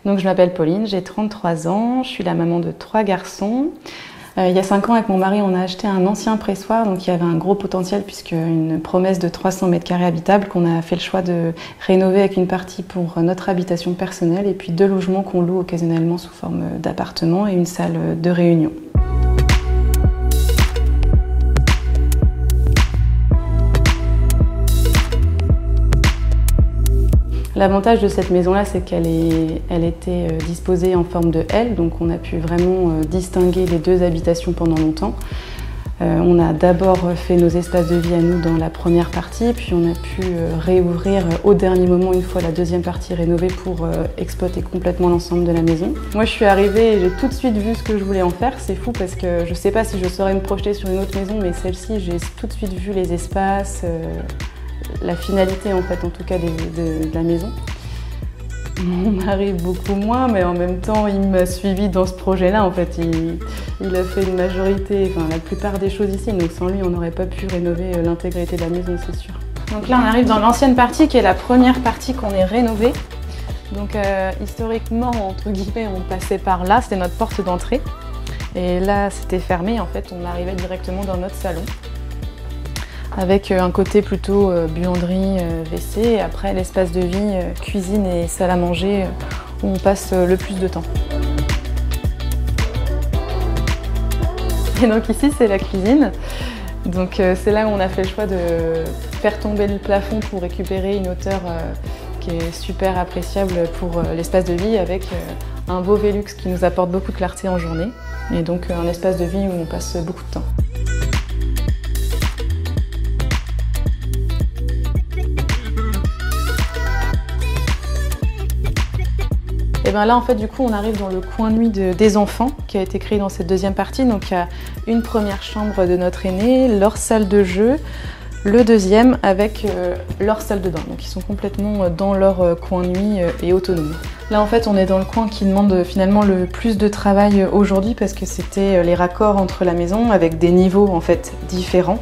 Donc je m'appelle Pauline, j'ai 33 ans, je suis la maman de 3 garçons. Il y a 5 ans, avec mon mari, on a acheté un ancien pressoir, donc il y avait un gros potentiel puisque une promesse de 300 m² habitables qu'on a fait le choix de rénover avec une partie pour notre habitation personnelle et puis 2 logements qu'on loue occasionnellement sous forme d'appartement et une salle de réunion. L'avantage de cette maison-là, c'est qu'elle était disposée en forme de L, donc on a pu vraiment distinguer les 2 habitations pendant longtemps. On a d'abord fait nos espaces de vie à nous dans la première partie, puis on a pu réouvrir au dernier moment, une fois la deuxième partie rénovée, pour exploiter complètement l'ensemble de la maison. Moi, je suis arrivée et j'ai tout de suite vu ce que je voulais en faire. C'est fou parce que je ne sais pas si je saurais me projeter sur une autre maison, mais celle-ci, j'ai tout de suite vu les espaces, la finalité en fait, en tout cas de la maison. Mon mari beaucoup moins, mais en même temps il m'a suivi dans ce projet-là. En fait, il a fait une majorité, enfin la plupart des choses ici, donc sans lui on n'aurait pas pu rénover l'intégralité de la maison, c'est sûr. Donc là on arrive dans l'ancienne partie qui est la première partie qu'on ait rénovée. Donc historiquement, entre guillemets, on passait par là, c'était notre porte d'entrée. Et là c'était fermé, en fait on arrivait directement dans notre salon, avec un côté plutôt buanderie, WC, et après l'espace de vie, cuisine et salle à manger, où on passe le plus de temps. Et donc ici c'est la cuisine, donc c'est là où on a fait le choix de faire tomber le plafond pour récupérer une hauteur qui est super appréciable pour l'espace de vie, avec un beau Velux qui nous apporte beaucoup de clarté en journée, et donc un espace de vie où on passe beaucoup de temps. Et bien là, en fait, du coup, on arrive dans le coin nuit des enfants qui a été créé dans cette deuxième partie. Donc il y a une première chambre de notre aîné, leur salle de jeu, le deuxième avec leur salle de bain. Donc ils sont complètement dans leur coin nuit et autonomes. Là, en fait, on est dans le coin qui demande finalement le plus de travail aujourd'hui, parce que c'était les raccords entre la maison avec des niveaux en fait différents.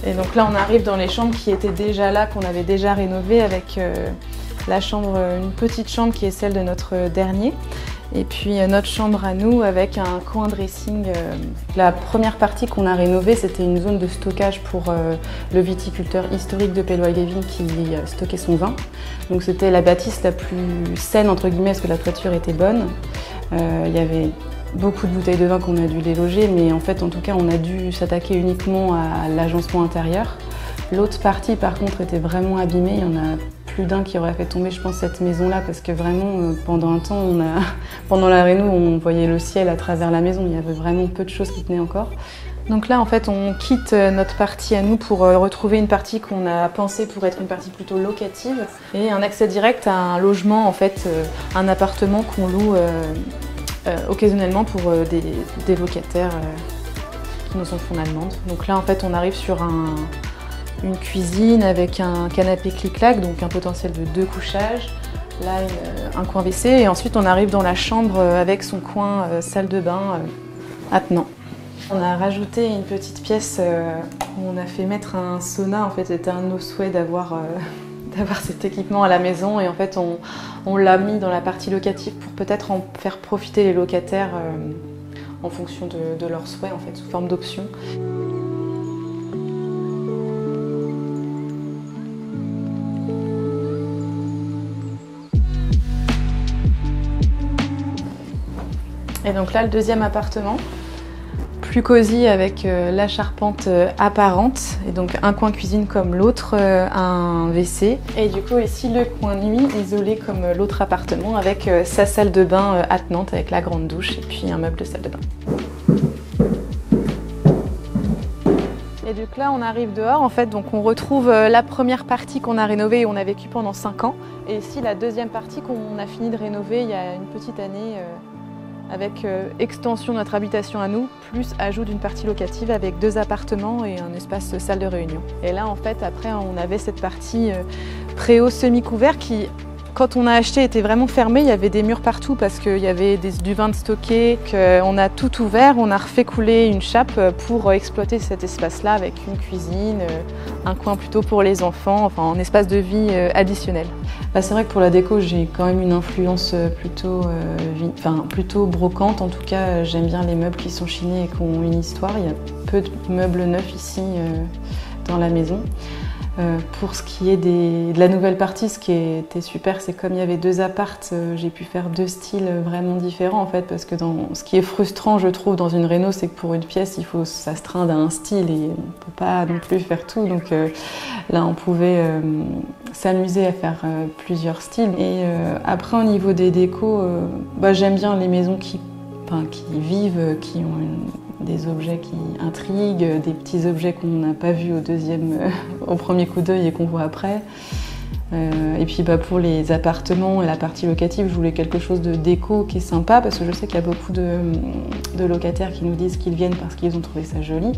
Et donc là, on arrive dans les chambres qui étaient déjà là, qu'on avait déjà rénovées, avec la chambre, une petite chambre qui est celle de notre dernier, et puis notre chambre à nous avec un coin dressing. La première partie qu'on a rénovée, c'était une zone de stockage pour le viticulteur historique de Pelloy-les-Vignes qui stockait son vin. Donc c'était la bâtisse la plus saine entre guillemets, parce que la toiture était bonne. Il y avait beaucoup de bouteilles de vin qu'on a dû déloger, mais en fait en tout cas on a dû s'attaquer uniquement à l'agencement intérieur. L'autre partie par contre était vraiment abîmée. Il y en a plus d'un qui aurait fait tomber, je pense, cette maison-là, parce que vraiment pendant un temps, pendant la réno, on voyait le ciel à travers la maison. Il y avait vraiment peu de choses qui tenaient encore. Donc là en fait on quitte notre partie à nous pour retrouver une partie qu'on a pensée pour être une partie plutôt locative, et un accès direct à un logement, en fait un appartement qu'on loue occasionnellement pour des locataires qui nous en font la demande. Donc là en fait on arrive sur une cuisine avec un canapé clic-clac, donc un potentiel de 2 couchages. Là, un coin WC, et ensuite on arrive dans la chambre avec son coin salle de bain attenant. On a rajouté une petite pièce où on a fait mettre un sauna. En fait, c'était un de nos souhaits d'avoir cet équipement à la maison, et en fait on l'a mis dans la partie locative pour peut-être en faire profiter les locataires en fonction de leurs souhaits, en fait, sous forme d'option. Et donc là, le deuxième appartement, plus cosy, avec la charpente apparente, et donc un coin cuisine comme l'autre, un WC. Et du coup ici le coin nuit isolé comme l'autre appartement, avec sa salle de bain attenante avec la grande douche et puis un meuble de salle de bain. Et donc là on arrive dehors, en fait, donc on retrouve la première partie qu'on a rénovée et on a vécu pendant 5 ans. Et ici la deuxième partie qu'on a fini de rénover il y a une petite année, avec extension de notre habitation à nous, plus ajout d'une partie locative avec 2 appartements et un espace salle de réunion. Et là en fait après on avait cette partie préau semi-couvert qui Quand on a acheté, était vraiment fermé, il y avait des murs partout parce qu'il y avait du vin de stocké. On a tout ouvert, on a refait couler une chape pour exploiter cet espace-là avec une cuisine, un coin plutôt pour les enfants, enfin un espace de vie additionnel. C'est vrai que pour la déco, j'ai quand même une influence plutôt brocante. En tout cas, j'aime bien les meubles qui sont chinés et qui ont une histoire. Il y a peu de meubles neufs ici dans la maison. Pour ce qui est de la nouvelle partie, ce qui était super, c'est comme il y avait 2 appartes, j'ai pu faire 2 styles vraiment différents en fait, parce que ce qui est frustrant je trouve dans une réno, c'est que pour une pièce il faut s'astreindre à un style et on ne peut pas non plus faire tout, donc là on pouvait s'amuser à faire plusieurs styles. Et après au niveau des décos, j'aime bien les maisons qui vivent, qui ont des objets qui intriguent, des petits objets qu'on n'a pas vus au premier coup d'œil et qu'on voit après. Et puis pour les appartements et la partie locative, je voulais quelque chose de déco qui est sympa parce que je sais qu'il y a beaucoup de locataires qui nous disent qu'ils viennent parce qu'ils ont trouvé ça joli.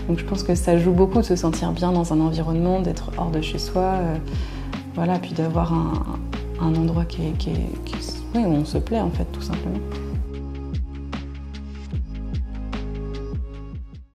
Donc je pense que ça joue beaucoup de se sentir bien dans un environnement, d'être hors de chez soi, puis d'avoir un endroit où on se plaît en fait, tout simplement.